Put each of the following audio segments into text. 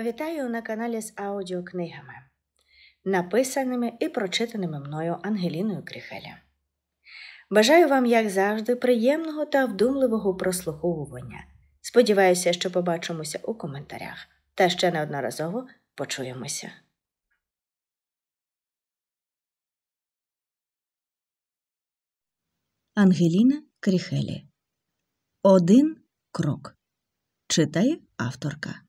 Вітаю на каналі з аудіокнигами, написаними і прочитаними мною Ангеліною Кріхеля. Бажаю вам, як завжди, приємного та вдумливого прослуховування. Сподіваюся, що побачимося у коментарях та ще неодноразово почуємося. Ангеліна Кріхелі. Один крок. Читає авторка.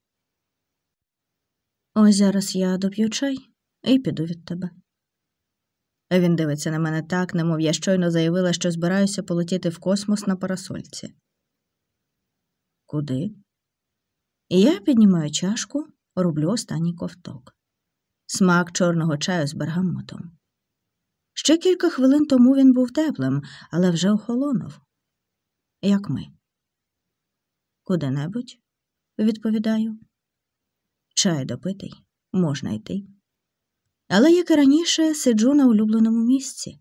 Ось зараз я доп'ю чай і піду від тебе. Він дивиться на мене так, немов я щойно заявила, що збираюся полетіти в космос на парасольці. Куди? Я піднімаю чашку, роблю останній ковток. Смак чорного чаю з бергамотом. Ще кілька хвилин тому він був теплим, але вже охолонув. Як ми. Куди-небудь, відповідаю. Чай допитий, можна йти. Але, як і раніше, сиджу на улюбленому місці.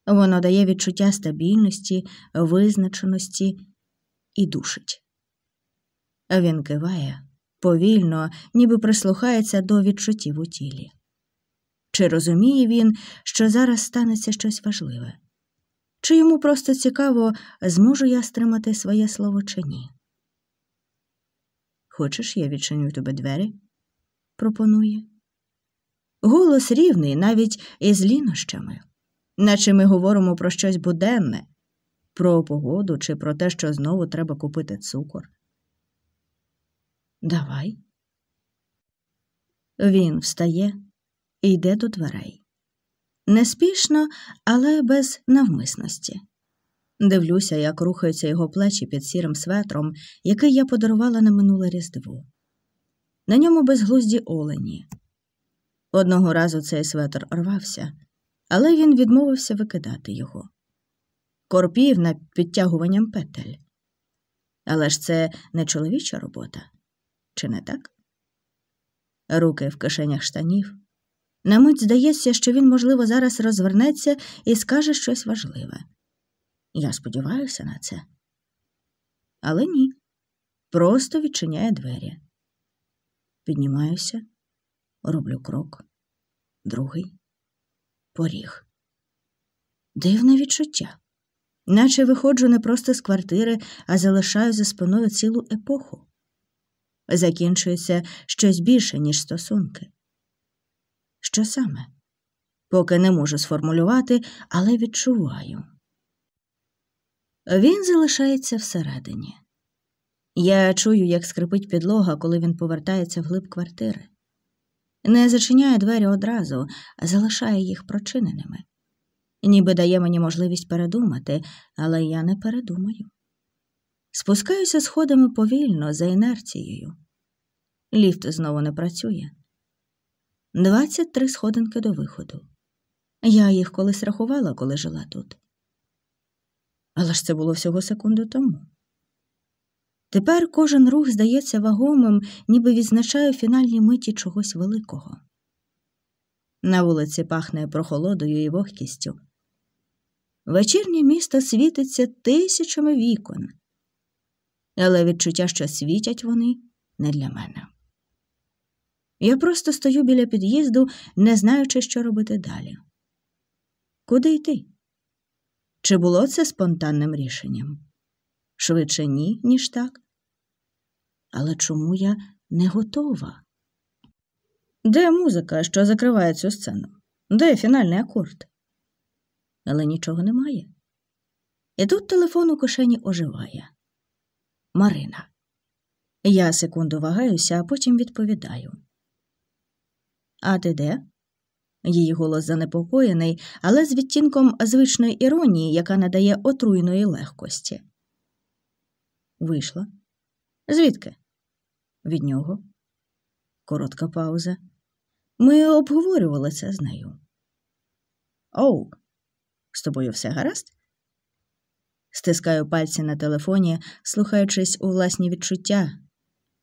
Воно дає відчуття стабільності, визначеності і душить. Він киває, повільно, ніби прислухається до відчуттів у тілі. Чи розуміє він, що зараз станеться щось важливе? Чи йому просто цікаво, зможу я стримати своє слово чи ні? Хочеш, я відчиню тобі двері? Пропонує. Голос рівний, навіть із лінощами. Наче ми говоримо про щось буденне, про погоду чи про те, що знову треба купити цукор. Давай. Він встає і йде до дверей. Неспішно, але без навмисності. Дивлюся, як рухаються його плечі під сірим светром, який я подарувала на минуле Різдво. На ньому безглузді олені. Одного разу цей светр рвався, але він відмовився викидати його. Корпів над підтягуванням петель. Але ж це не чоловіча робота, чи не так? Руки в кишенях штанів. На мить здається, що він, можливо, зараз розвернеться і скаже щось важливе. Я сподіваюся на це. Але ні. Просто відчиняє двері. Піднімаюся, роблю крок. Другий. Поріг. Дивне відчуття. Наче виходжу не просто з квартири, а залишаю за спиною цілу епоху. Закінчується щось більше, ніж стосунки. Що саме? Поки не можу сформулювати, але відчуваю. Він залишається всередині. Я чую, як скрипить підлога, коли він повертається вглиб квартири. Не зачиняє двері одразу, а залишає їх прочиненими. Ніби дає мені можливість передумати, але я не передумаю. Спускаюся сходами повільно, за інерцією. Ліфт знову не працює. 23 сходинки до виходу. Я їх колись рахувала, коли жила тут. Але ж це було всього секунду тому. Тепер кожен рух здається вагомим, ніби відзначає фінальні миті чогось великого. На вулиці пахне прохолодою і вогкістю. Вечірнє місто світиться тисячами вікон. Але відчуття, що світять вони, не для мене. Я просто стою біля під'їзду, не знаючи, що робити далі. Куди йти? Чи було це спонтанним рішенням? Швидше ні, ніж так. Але чому я не готова? Де музика, що закриває цю сцену? Де фінальний акорд? Але нічого немає. І тут телефон у кишені оживає. Марина. Я секунду вагаюся, а потім відповідаю. А ти де? Її голос занепокоєний, але з відтінком звичної іронії, яка надає отруйної легкості. Вийшла. Звідки? Від нього. Коротка пауза. Ми обговорювали це з нею. Оу, з тобою все гаразд? Стискаю пальці на телефоні, слухаючись у власні відчуття.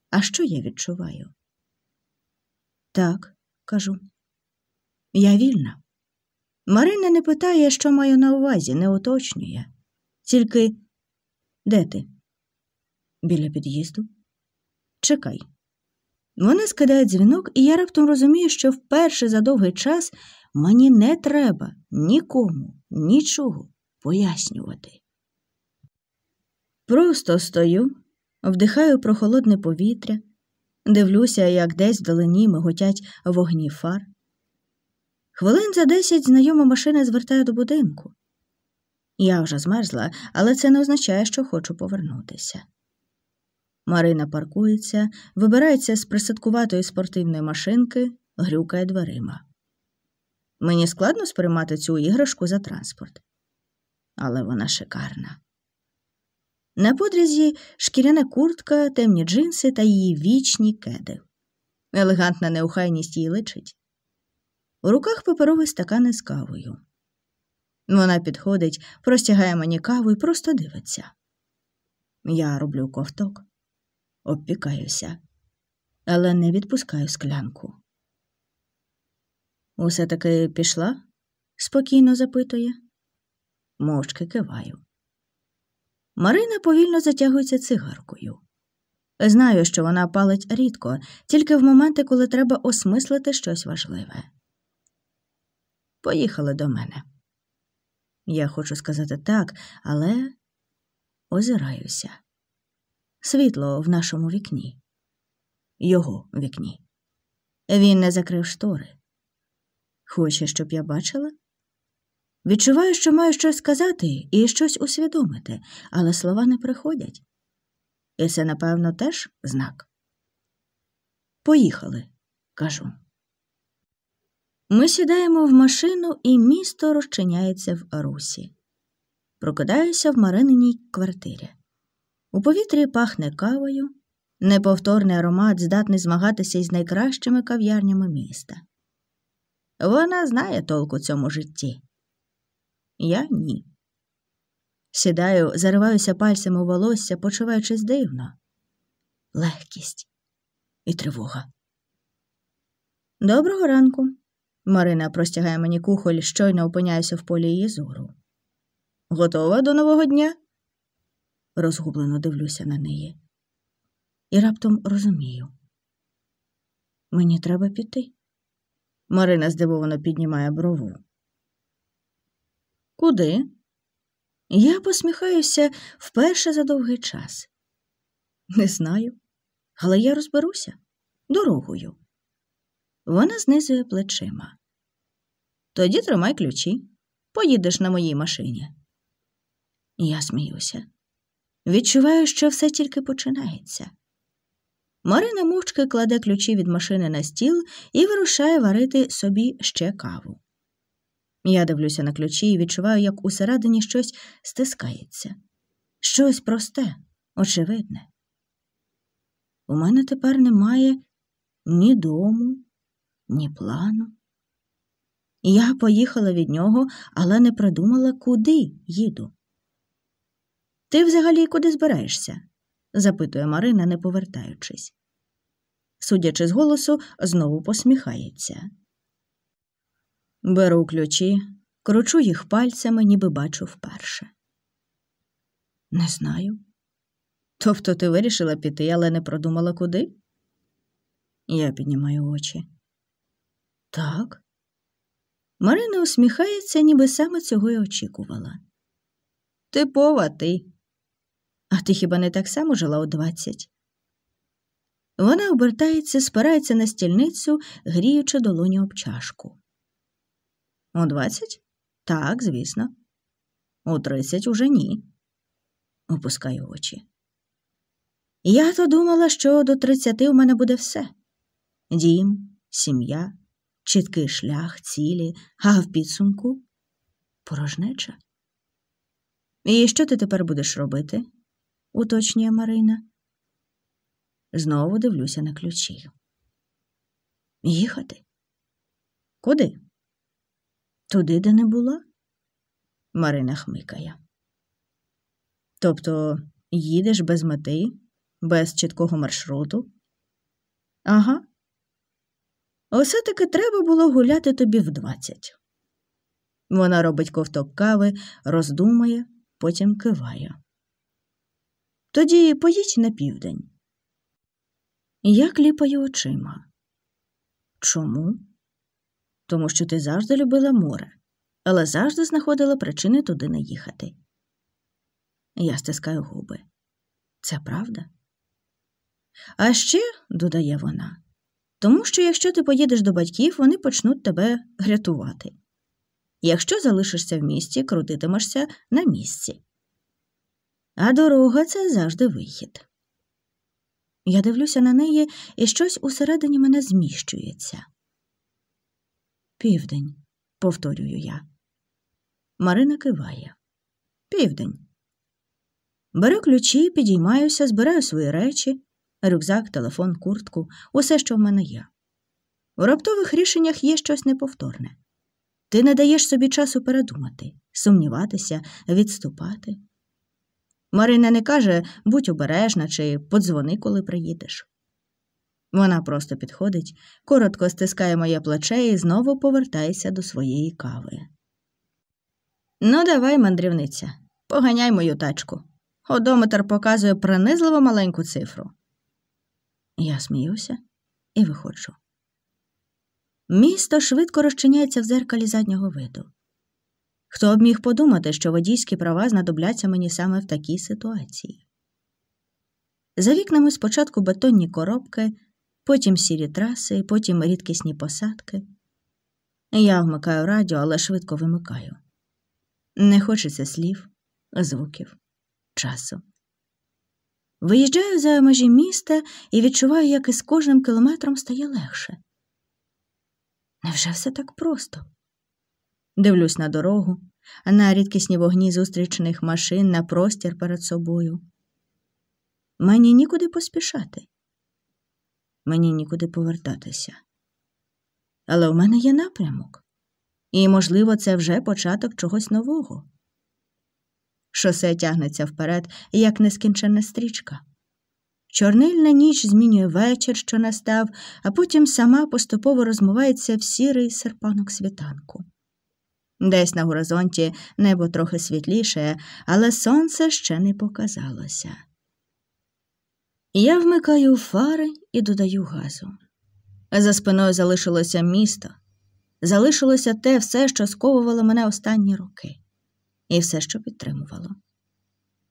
А що я відчуваю? Так, кажу. Я вільна. Марина не питає, що маю на увазі, не уточнює. Тільки, де ти? Біля під'їзду. Чекай. Вони скидають дзвінок, і я раптом розумію, що вперше за довгий час мені не треба нікому нічого пояснювати. Просто стою, вдихаю прохолодне повітря, дивлюся, як десь вдалині миготять вогні фар. Хвилин за 10 знайома машина звертає до будинку. Я вже змерзла, але це не означає, що хочу повернутися. Марина паркується, вибирається з присадкуватої спортивної машинки, грюкає дверима. Мені складно сприймати цю іграшку за транспорт. Але вона шикарна. На подрізі шкіряна куртка, темні джинси та її вічні кеди. Елегантна неохайність їй личить. У руках паперовий стакан із кавою. Вона підходить, простягає мені каву і просто дивиться. Я роблю ковток, обпікаюся, але не відпускаю склянку. «Усе-таки пішла?» – спокійно запитує. Мовчки киваю. Марина повільно затягується цигаркою. Знаю, що вона палить рідко, тільки в моменти, коли треба осмислити щось важливе. Поїхали до мене. Я хочу сказати так, але озираюся. Світло в нашому вікні. Його вікні. Він не закрив штори. Хоче, щоб я бачила? Відчуваю, що маю щось сказати і щось усвідомити, але слова не приходять. І це, напевно, теж знак. «Поїхали», – кажу. Ми сідаємо в машину, і місто розчиняється в русі. Прокидаюся в Марининій квартирі. У повітрі пахне кавою, неповторний аромат здатний змагатися із найкращими кав'ярнями міста. Вона знає толк у цьому житті. Я – ні. Сідаю, зариваюся пальцями у волосся, почуваючись дивно. Легкість і тривога. «Доброго ранку». Марина простягає мені кухоль, щойно опиняюся в полі її зору. «Готова до нового дня?» Розгублено дивлюся на неї. І раптом розумію. Мені треба піти. Марина здивовано піднімає брову. «Куди?» Я посміхаюся вперше за довгий час. Не знаю, але я розберуся. Дорогою. Вона знизує плечима. Тоді тримай ключі. Поїдеш на моїй машині. Я сміюся. Відчуваю, що все тільки починається. Марина мовчки кладе ключі від машини на стіл і вирушає варити собі ще каву. Я дивлюся на ключі і відчуваю, як усередині щось стискається. Щось просте, очевидне. У мене тепер немає ні дому, ні плану. Я поїхала від нього, але не придумала, куди їду. «Ти взагалі куди збираєшся?» – запитує Марина, не повертаючись. Судячи з голосу, знову посміхається. Беру ключі, кручу їх пальцями, ніби бачу вперше. Не знаю. Тобто ти вирішила піти, але не продумала, куди? Я піднімаю очі. Так. Марина усміхається, ніби саме цього й очікувала. Типова ти. А ти хіба не так само жила у 20? Вона обертається, спирається на стільницю, гріючи долоню об чашку. У 20? Так, звісно. У 30 уже ні. Опускаю очі. Я-то думала, що до 30 у мене буде все. Дім, сім'я, чіткий шлях, цілі, а в підсумку – порожнеча. І що ти тепер будеш робити? Уточнює Марина. Знову дивлюся на ключі. Їхати? Куди? Туди, де не була? Марина хмикає. Тобто їдеш без мети, без чіткого маршруту? Ага. Усе-таки треба було гуляти тобі в 20. Вона робить ковток кави, роздумує, потім киває. Тоді поїдь на південь. Я кліпаю очима. Чому? Тому що ти завжди любила море, але завжди знаходила причини туди не їхати. Я стискаю губи. Це правда? А ще, додає вона, тому що якщо ти поїдеш до батьків, вони почнуть тебе рятувати. Якщо залишишся в місті, крутитимешся на місці. А дорога – це завжди вихід. Я дивлюся на неї, і щось усередині мене зміщується. Південь, повторюю я. Марина киває. Південь. Беру ключі, підіймаюся, збираю свої речі, рюкзак, телефон, куртку, усе, що в мене є. У раптових рішеннях є щось неповторне. Ти не даєш собі часу передумати, сумніватися, відступати. Марина не каже, будь обережна чи подзвони, коли приїдеш. Вона просто підходить, коротко стискає моє плече і знову повертається до своєї кави. Ну, давай, мандрівниця, поганяй мою тачку. Одометр показує пронизливо маленьку цифру. Я сміюся і виходжу. Місто швидко розчиняється в дзеркалі заднього виду. Хто б міг подумати, що водійські права знадобляться мені саме в такій ситуації. За вікнами спочатку бетонні коробки, потім сірі траси, потім рідкісні посадки. Я вмикаю радіо, але швидко вимикаю. Не хочеться слів, звуків, часу. Виїжджаю за межі міста і відчуваю, як із кожним кілометром стає легше. Невже все так просто? Дивлюсь на дорогу, на рідкісні вогні зустрічних машин, на простір перед собою. Мені нікуди поспішати. Мені нікуди повертатися. Але у мене є напрямок. І, можливо, це вже початок чогось нового. Шосе тягнеться вперед, як нескінченна стрічка. Чорнильна ніч змінює вечір, що настав, а потім сама поступово розмивається в сірий серпанок світанку. Десь на горизонті небо трохи світліше, але сонце ще не показалося. Я вмикаю фари і додаю газу. За спиною залишилося місто. Залишилося те все, що сковувало мене останні роки. І все, що підтримувало.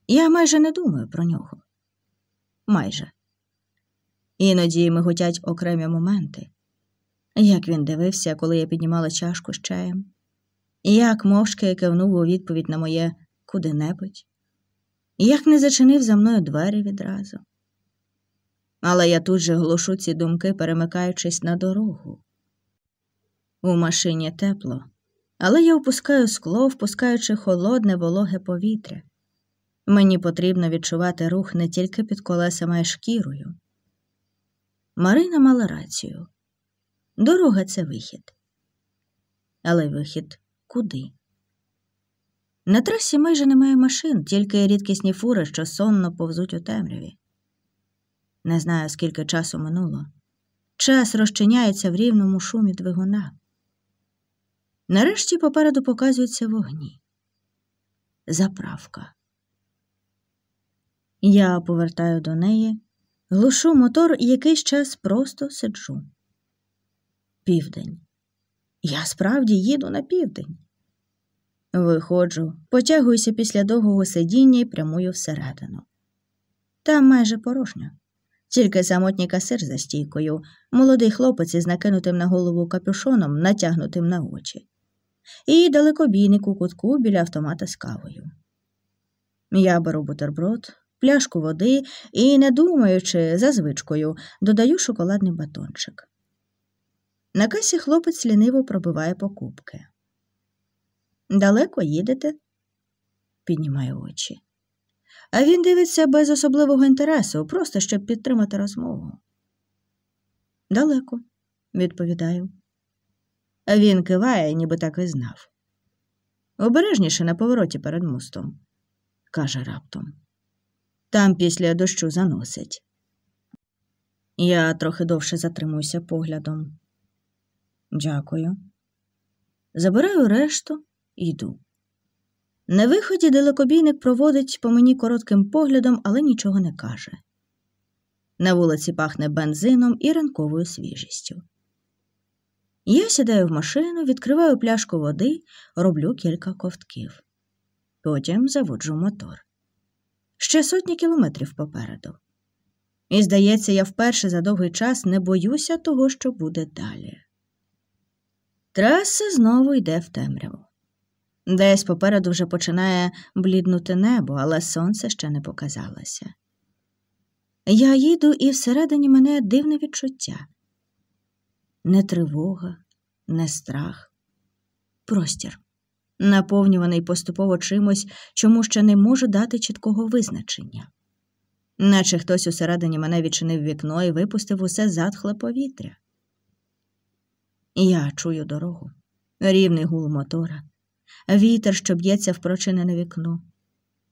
Я майже не думаю про нього. Майже. Іноді миготять окремі моменти. Як він дивився, коли я піднімала чашку з чаєм. Як мовчки кивнув у відповідь на моє «куди-небудь». Як не зачинив за мною двері відразу. Але я тут же глушу ці думки, перемикаючись на дорогу. У машині тепло, але я опускаю скло, впускаючи холодне, вологе повітря. Мені потрібно відчувати рух не тільки під колесами, а й шкірою. Марина мала рацію. Дорога – це вихід. Але вихід куди? На трасі майже немає машин, тільки рідкісні фури, що сонно повзуть у темряві. Не знаю, скільки часу минуло. Час розчиняється в рівному шумі двигуна. Нарешті попереду показуються вогні. Заправка. Я повертаю до неї, глушу мотор і якийсь час просто сиджу. Південь. Я справді їду на південь. Виходжу, потягуюся після довгого сидіння і прямую всередину. Там майже порожньо. Тільки самотній касир за стійкою, молодий хлопець із накинутим на голову капюшоном, натягнутим на очі. І далекобійник у кутку біля автомата з кавою. Я беру бутерброд, пляшку води і, не думаючи, за звичкою, додаю шоколадний батончик. На касі хлопець ліниво пробиває покупки. «Далеко їдете?» Піднімаю очі. А він дивиться без особливого інтересу, просто щоб підтримати розмову. «Далеко», – відповідаю. Він киває, ніби так і знав. «Обережніше на повороті перед мостом», – каже раптом. «Там після дощу заносить». Я трохи довше затримуюся поглядом. «Дякую». Забираю решту і йду. На виході далекобійник проводить по мені коротким поглядом, але нічого не каже. На вулиці пахне бензином і ранковою свіжістю. Я сідаю в машину, відкриваю пляшку води, роблю кілька ковтків. Потім заводжу мотор. Ще сотні кілометрів попереду. І, здається, я вперше за довгий час не боюся того, що буде далі. Траса знову йде в темряву. Десь попереду вже починає бліднути небо, але сонце ще не показалося. Я їду, і всередині мене дивне відчуття. Не тривога, не страх. Простір, наповнюваний поступово чимось, чому ще не можу дати чіткого визначення. Наче хтось усередині мене відчинив вікно і випустив усе затхле повітря. Я чую дорогу, рівний гул мотора, вітер, що б'ється в прочинене вікно.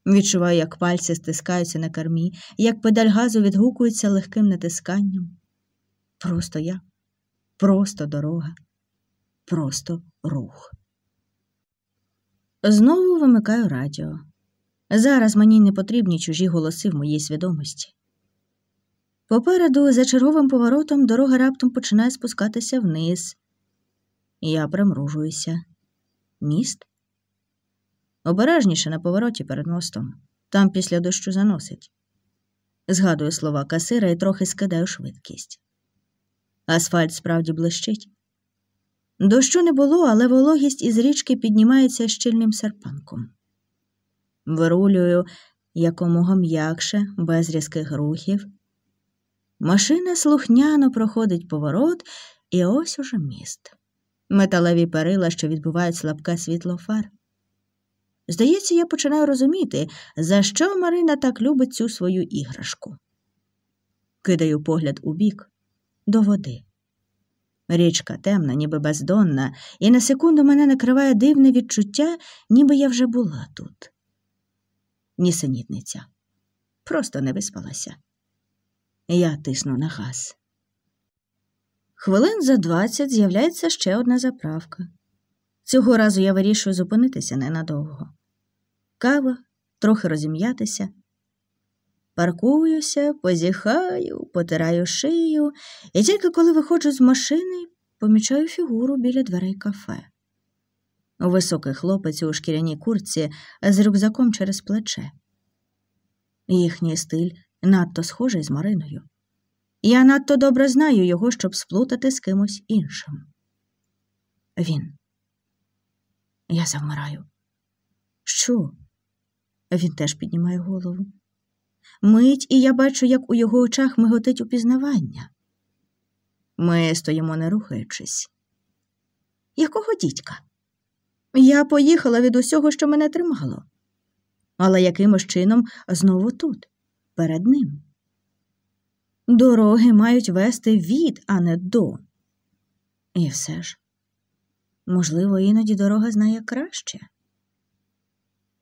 Відчуваю, як пальці стискаються на кермі, як педаль газу відгукується легким натисканням. Просто я, просто дорога, просто рух. Знову вимикаю радіо. Зараз мені не потрібні чужі голоси в моїй свідомості. Попереду, за черговим поворотом, дорога раптом починає спускатися вниз. Я примружуюся. Міст? Обережніше на повороті перед мостом. Там після дощу заносить. Згадую слова касира і трохи скидаю швидкість. Асфальт справді блищить. Дощу не було, але вологість із річки піднімається щільним серпанком. Вирулюю якомога м'якше, без різких рухів. Машина слухняно проходить поворот, і ось уже міст. Металеві перила, що відбивають слабке світло фар. Здається, я починаю розуміти, за що Марина так любить цю свою іграшку. Кидаю погляд убік, до води. Річка темна, ніби бездонна, і на секунду мене накриває дивне відчуття, ніби я вже була тут. Нісенітниця. Просто не виспалася. Я тисну на газ. Хвилин за 20 з'являється ще одна заправка. Цього разу я вирішую зупинитися ненадовго. Кава, трохи розім'ятися. Паркуюся, позіхаю, потираю шию, і тільки коли виходжу з машини, помічаю фігуру біля дверей кафе. Високий хлопець у шкіряній куртці з рюкзаком через плече. Їхній стиль надто схожий з Мариною. Я надто добре знаю його, щоб сплутати з кимось іншим. Він. Я завмираю. Що? Він теж піднімає голову. Мить, і я бачу, як у його очах миготить упізнавання. Ми стоїмо не рухаючись. Якого дідька? Я поїхала від усього, що мене тримало. Але якимось чином знову тут, перед ним. Дороги мають вести від, а не до. І все ж, можливо, іноді дорога знає краще.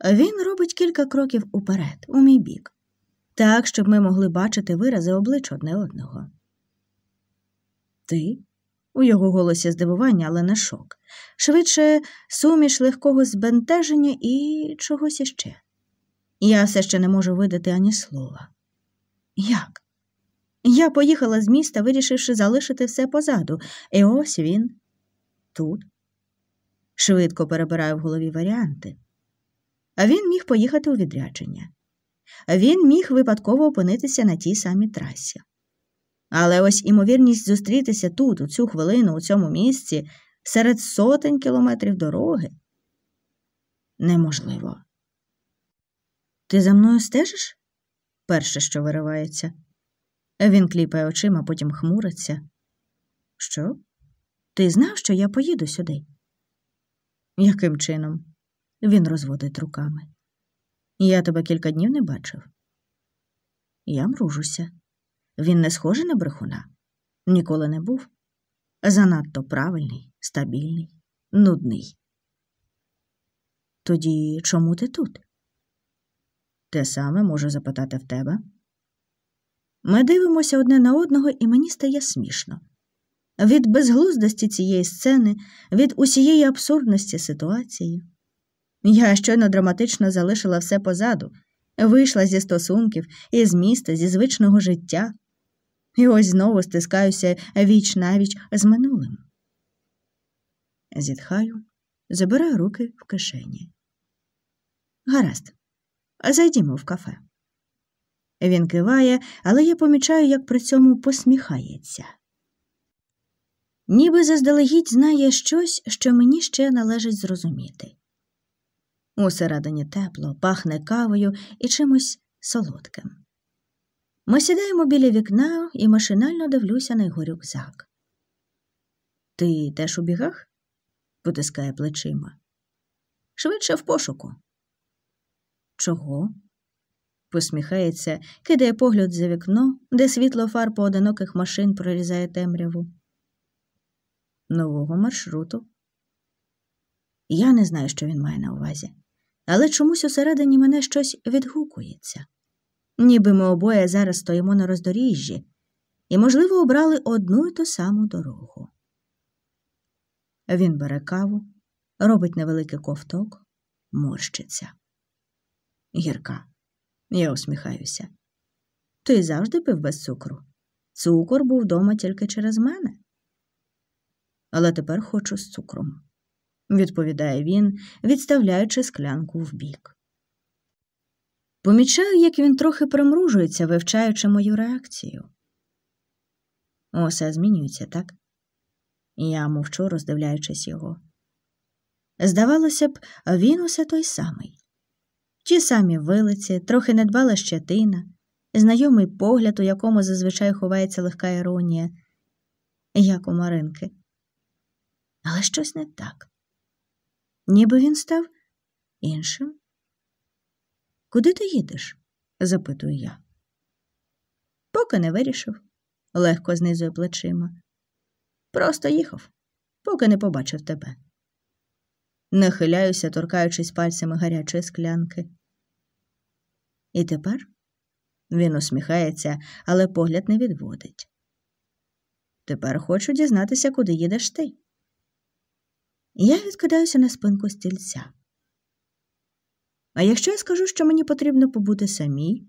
Він робить кілька кроків уперед, у мій бік, так, щоб ми могли бачити вирази облич одне одного. Ти? У його голосі здивування, але не шок. Швидше суміш легкого збентеження і чогось іще. Я все ще не можу видати ані слова. Як? Я поїхала з міста, вирішивши залишити все позаду, і ось він тут. Швидко перебираю в голові варіанти. А він міг поїхати у відрядження. Він міг випадково опинитися на тій самій трасі. Але ось імовірність зустрітися тут, у цю хвилину, у цьому місці, серед сотень кілометрів дороги – неможливо. Ти за мною стежиш? Перше, що виривається. Він кліпає очима, потім хмуриться. Що? Ти знав, що я поїду сюди? Яким чином? Він розводить руками. Я тебе кілька днів не бачив. Я мружуся. Він не схожий на брехуна. Ніколи не був. Занадто правильний, стабільний, нудний. Тоді чому ти тут? Те саме можу запитати в тебе. Ми дивимося одне на одного, і мені стає смішно. Від безглуздості цієї сцени, від усієї абсурдності ситуації. Я щойно драматично залишила все позаду, вийшла зі стосунків, із міста, зі звичного життя. І ось знову стискаюся віч-навіч з минулим. Зітхаю, забираю руки в кишені. Гаразд, зайдімо в кафе. Він киває, але я помічаю, як при цьому посміхається. Ніби заздалегідь знає щось, що мені ще належить зрозуміти. Усередині тепло, пахне кавою і чимось солодким. Ми сідаємо біля вікна і машинально дивлюся на його рюкзак. «Ти теж у бігах?» – потискає плечима. «Швидше в пошуку». «Чого?» – посміхається, кидає погляд за вікно, де світло фар поодиноких машин прорізає темряву. «Нового маршруту». Я не знаю, що він має на увазі, але чомусь усередині мене щось відгукується. Ніби ми обоє зараз стоїмо на роздоріжжі і, можливо, обрали одну й ту саму дорогу. Він бере каву, робить невеликий ковток, морщиться. Гірка. Я усміхаюся. Ти завжди пив без цукру. Цукор був вдома тільки через мене. Але тепер хочу з цукром, відповідає він, відставляючи склянку вбік. Помічаю, як він трохи примружується, вивчаючи мою реакцію. Усе змінюється, так? Я мовчу, роздивляючись його. Здавалося б, він усе той самий. Ті самі вилиці, трохи недбала щетина, знайомий погляд, у якому зазвичай ховається легка іронія, як у Маринки. Але щось не так. Ніби він став іншим. «Куди ти їдеш?» – запитую я. «Поки не вирішив», – легко знизує плечима. «Просто їхав, поки не побачив тебе». Нахиляюся, торкаючись пальцями гарячої склянки. «І тепер?» – він усміхається, але погляд не відводить. «Тепер хочу дізнатися, куди їдеш ти». Я відкидаюся на спинку стільця. «А якщо я скажу, що мені потрібно побути самій?»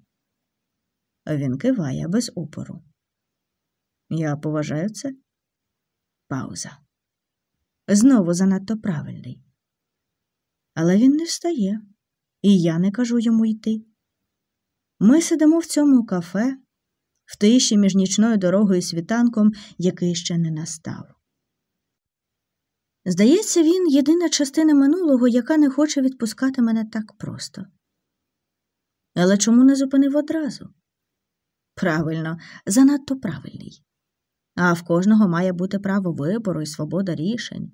Він киває без упору. Я поважаю це. Пауза. Знову занадто правильний. Але він не встає, і я не кажу йому йти. Ми сидимо в цьому кафе, в тиші між нічною дорогою і світанком, який ще не настав. Здається, він – єдина частина минулого, яка не хоче відпускати мене так просто. Але чому не зупинив одразу? Правильно, занадто правильний. А в кожного має бути право вибору і свобода рішень.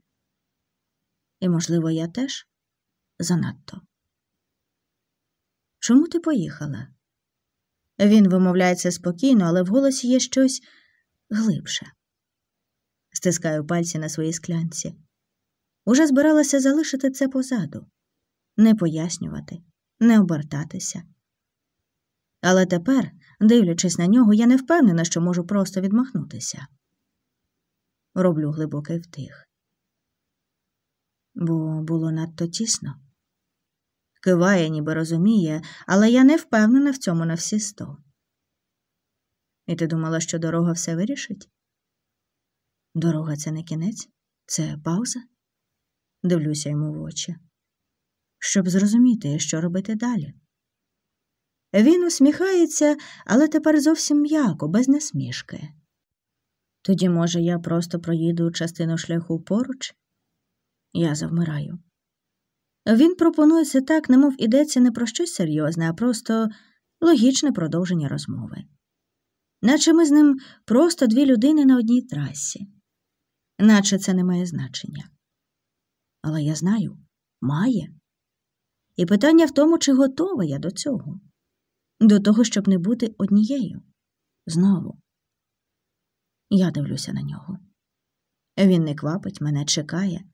І, можливо, я теж занадто. «Чому ти поїхала?» Він вимовляється спокійно, але в голосі є щось глибше. Стискаю пальці на своїй склянці. Уже збиралася залишити це позаду. Не пояснювати, не обертатися. Але тепер, дивлячись на нього, я не впевнена, що можу просто відмахнутися. Роблю глибокий вдих. Бо було надто тісно. Киває, ніби розуміє, але я не впевнена в цьому на всі 100. І ти думала, що дорога все вирішить? Дорога – це не кінець? Це пауза? Дивлюся йому в очі. Щоб зрозуміти, що робити далі. Він усміхається, але тепер зовсім м'яко, без насмішки. Тоді, може, я просто проїду частину шляху поруч? Я завмираю. Він пропонує це так, немов ідеться не про щось серйозне, а просто логічне продовження розмови. Наче ми з ним просто дві людини на одній трасі. Наче це не має значення. Але я знаю, має. І питання в тому, чи готова я до цього. До того, щоб не бути однією. Знову. Я дивлюся на нього. Він не квапить мене, чекає.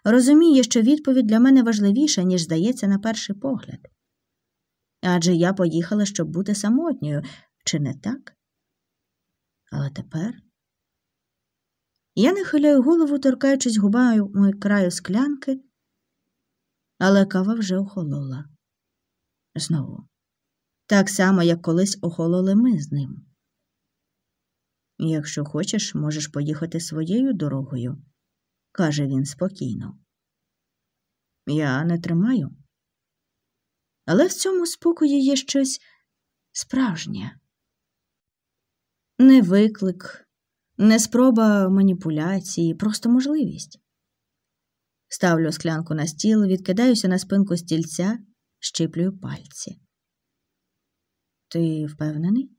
Розуміє, що відповідь для мене важливіша, ніж здається на перший погляд. Адже я поїхала, щоб бути самотньою, чи не так? Але тепер... Я нахиляю голову, торкаючись губами краю склянки, але кава вже охолола. Знову. Так само, як колись охололи ми з ним. Якщо хочеш, можеш поїхати своєю дорогою, каже він спокійно. Я не тримаю. Але в цьому спокої є щось справжнє. Не виклик, не спроба маніпуляції, просто можливість. Ставлю склянку на стіл, відкидаюся на спинку стільця, щиплюю пальці. Ти впевнений?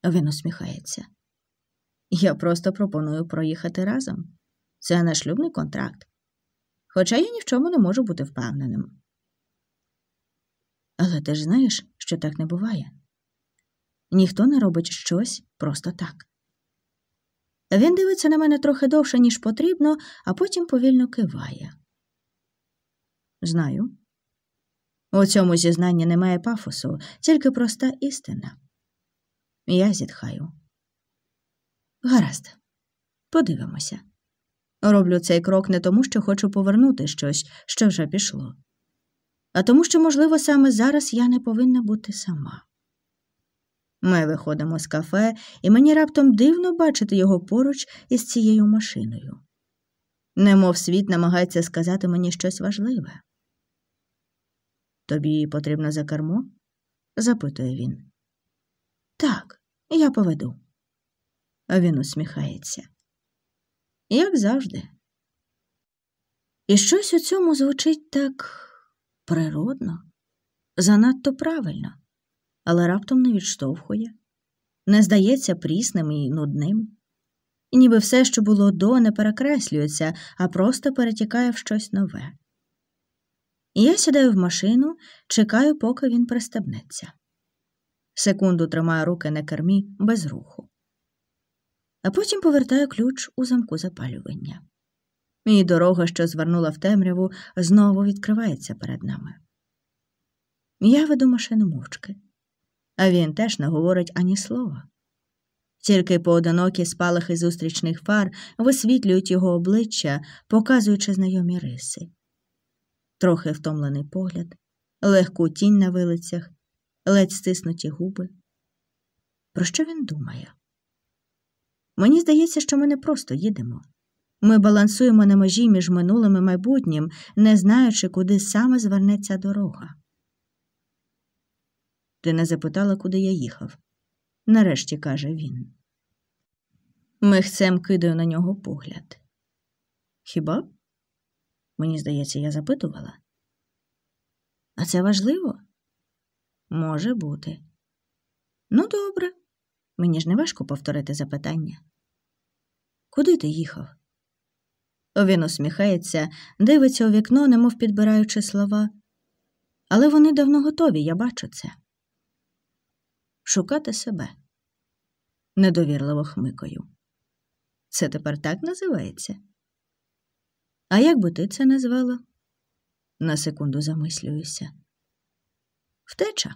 Він усміхається. Я просто пропоную проїхати разом. Це не шлюбний контракт. Хоча я ні в чому не можу бути впевненим. Але ти ж знаєш, що так не буває. Ніхто не робить щось просто так. Він дивиться на мене трохи довше, ніж потрібно, а потім повільно киває. Знаю. У цьому зізнанні немає пафосу, тільки проста істина. Я зітхаю. Гаразд. Подивимося. Роблю цей крок не тому, що хочу повернути щось, що вже пішло, а тому, що, можливо, саме зараз я не повинна бути сама. Ми виходимо з кафе, і мені раптом дивно бачити його поруч із цією машиною. Немов світ намагається сказати мені щось важливе. «Тобі потрібно за кермо?» – запитує він. «Так, я поведу». Він усміхається. Як завжди. І щось у цьому звучить так природно, занадто правильно, але раптом не відштовхує, не здається прісним і нудним. І ніби все, що було до, не перекреслюється, а просто перетікає в щось нове. І я сідаю в машину, чекаю, поки він пристебнеться. Секунду тримаю руки на кермі без руху. А потім повертаю ключ у замку запалювання. І дорога, що звернула в темряву, знову відкривається перед нами. Я веду машину мовчки, а він теж не говорить ані слова. Тільки поодинокі спалахи зустрічних фар висвітлюють його обличчя, показуючи знайомі риси. Трохи втомлений погляд, легку тінь на вилицях, ледь стиснуті губи. Про що він думає? Мені здається, що ми не просто їдемо. Ми балансуємо на межі між минулим і майбутнім, не знаючи, куди саме звернеться дорога. Ти не запитала, куди я їхав? Нарешті каже він. Михцем кидаю на нього погляд. Хіба? Мені здається, я запитувала. А це важливо? Може бути. Ну, добре. Мені ж не важко повторити запитання. Куди ти їхав? Він усміхається, дивиться у вікно, немов підбираючи слова. Але вони давно готові, я бачу це. Шукати себе. Недовірливо хмикаю. Це тепер так називається? А як би ти це назвала? На секунду замислююся. Втеча.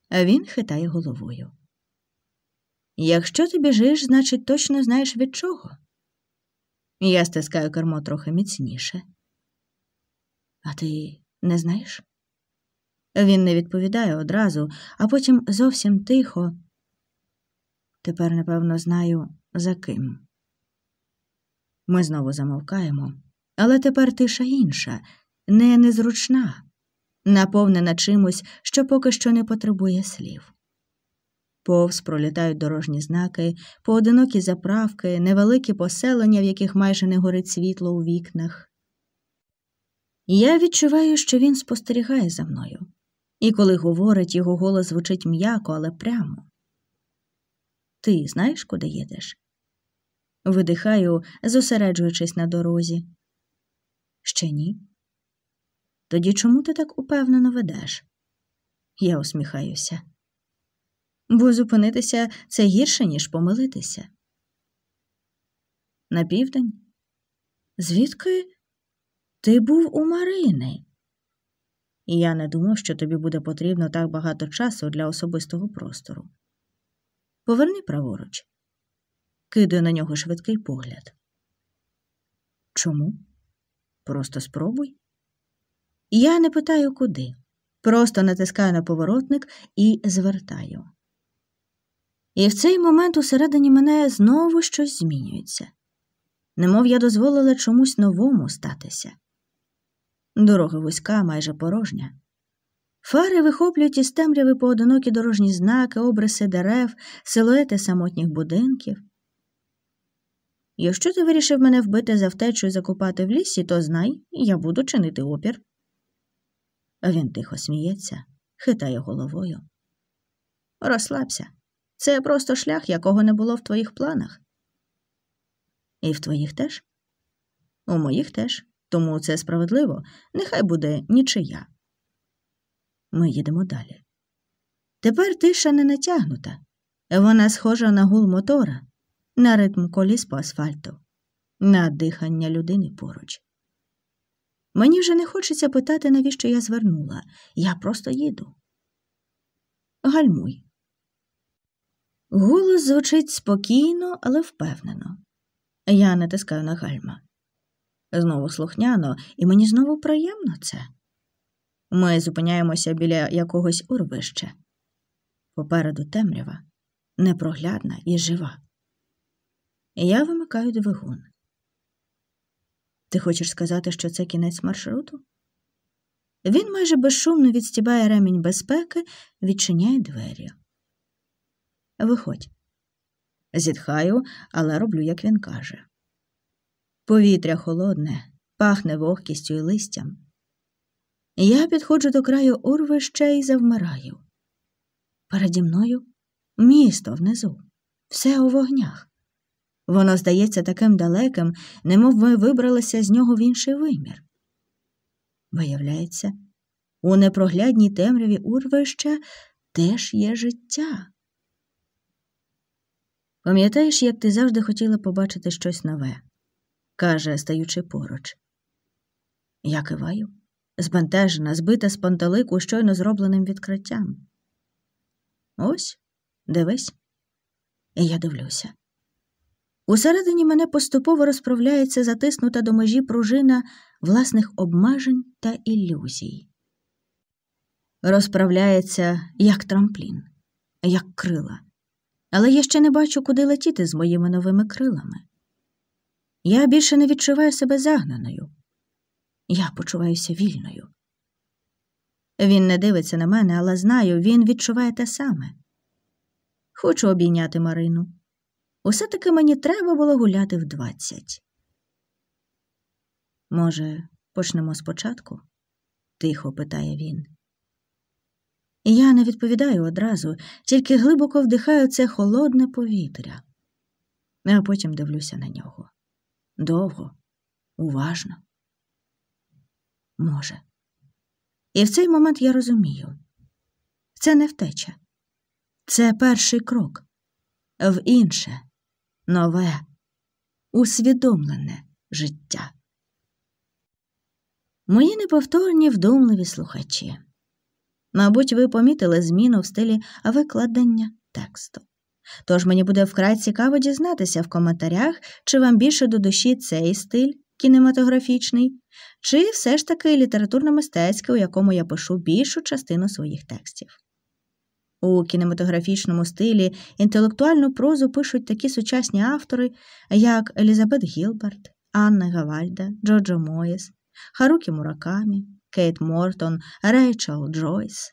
А він хитає головою. Якщо ти біжиш, значить точно знаєш від чого. Я стискаю кермо трохи міцніше. А ти не знаєш? Він не відповідає одразу, а потім зовсім тихо. Тепер, напевно, знаю, за ким. Ми знову замовкаємо, але тепер тиша інша, не незручна, наповнена чимось, що поки що не потребує слів. Повз пролітають дорожні знаки, поодинокі заправки, невеликі поселення, в яких майже не горить світло у вікнах. Я відчуваю, що він спостерігає за мною. І коли говорить, його голос звучить м'яко, але прямо. Ти знаєш, куди їдеш? Видихаю, зосереджуючись на дорозі. Ще ні. Тоді чому ти так упевнено ведеш? Я усміхаюся. Бо зупинитися – це гірше, ніж помилитися. На південь? Звідки? Ти був у Марини. І я не думав, що тобі буде потрібно так багато часу для особистого простору. Поверни праворуч. Кидаю на нього швидкий погляд. Чому? Просто спробуй. Я не питаю, куди. Просто натискаю на поворотник і звертаю. І в цей момент усередині мене знову щось змінюється. Немов я дозволила чомусь новому статися. Дорога вузька, майже порожня. Фари вихоплюють із темряви поодинокі дорожні знаки, обриси дерев, силуети самотніх будинків. Якщо ти вирішив мене вбити за втечу і закопати в лісі, то знай, я буду чинити опір. А він тихо сміється, хитає головою. Розслабся. Це просто шлях, якого не було в твоїх планах. І в твоїх теж? У моїх теж. Тому це справедливо. Нехай буде нічия. Ми їдемо далі. Тепер тиша не натягнута. Вона схожа на гул мотора, на ритм коліс по асфальту, на дихання людини поруч. Мені вже не хочеться питати, навіщо я звернула. Я просто їду. Гальмуй. Голос звучить спокійно, але впевнено. Я натискаю на гальма. Знову слухняно, і мені знову приємно це. Ми зупиняємося біля якогось урвища. Попереду темрява, непроглядна і жива. Я вимикаю двигун. Ти хочеш сказати, що це кінець маршруту? Він майже безшумно відстібає ремінь безпеки, відчиняє двері. Виходь. Зітхаю, але роблю, як він каже. Повітря холодне, пахне вогкістю і листям. Я підходжу до краю урвища і завмираю. Переді мною місто внизу, все у вогнях. Воно здається таким далеким, немов ми вибралися з нього в інший вимір. Виявляється, у непроглядній темряві урвища теж є життя. Пам'ятаєш, як ти завжди хотіла побачити щось нове? Каже, стаючи поруч. Я киваю, збентежена, збита з пантелику щойно зробленим відкриттям. Ось, дивись. І я дивлюся. Усередині мене поступово розправляється затиснута до межі пружина власних обмежень та ілюзій. Розправляється, як трамплін, як крила. Але я ще не бачу, куди летіти з моїми новими крилами. Я більше не відчуваю себе загнаною. Я почуваюся вільною. Він не дивиться на мене, але знаю, він відчуває те саме. Хочу обійняти Марину. Усе-таки мені треба було гуляти в 20. Може, почнемо спочатку? Тихо питає він. Я не відповідаю одразу, тільки глибоко вдихаю це холодне повітря. А потім дивлюся на нього. Довго, уважно. Може. І в цей момент я розумію. Це не втеча. Це перший крок. В інше, нове, усвідомлене життя. Мої неповторні вдумливі слухачі. Мабуть, ви помітили зміну в стилі викладення тексту. Тож мені буде вкрай цікаво дізнатися в коментарях, чи вам більше до душі цей стиль кінематографічний, чи все ж таки літературно-мистецький, у якому я пишу більшу частину своїх текстів. У кінематографічному стилі інтелектуальну прозу пишуть такі сучасні автори, як Елізабет Гілберт, Анна Гавальда, Джоджо Моїс, Харукі Муракамі, Кейт Мортон, Рейчел Джойс.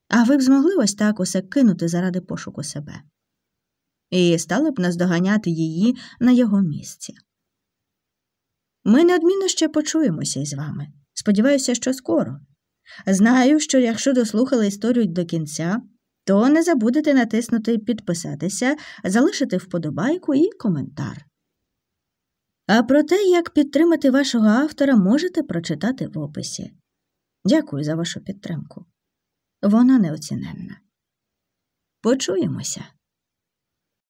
А ви б змогли ось так усе кинути заради пошуку себе? І стали б наздоганяти її на його місці. Ми неодмінно ще почуємося із вами. Сподіваюся, що скоро. Знаю, що якщо дослухали історію до кінця, то не забудете натиснути «Підписатися», залишити вподобайку і коментар. А про те, як підтримати вашого автора, можете прочитати в описі. Дякую за вашу підтримку. Вона неоціненна. Почуємося.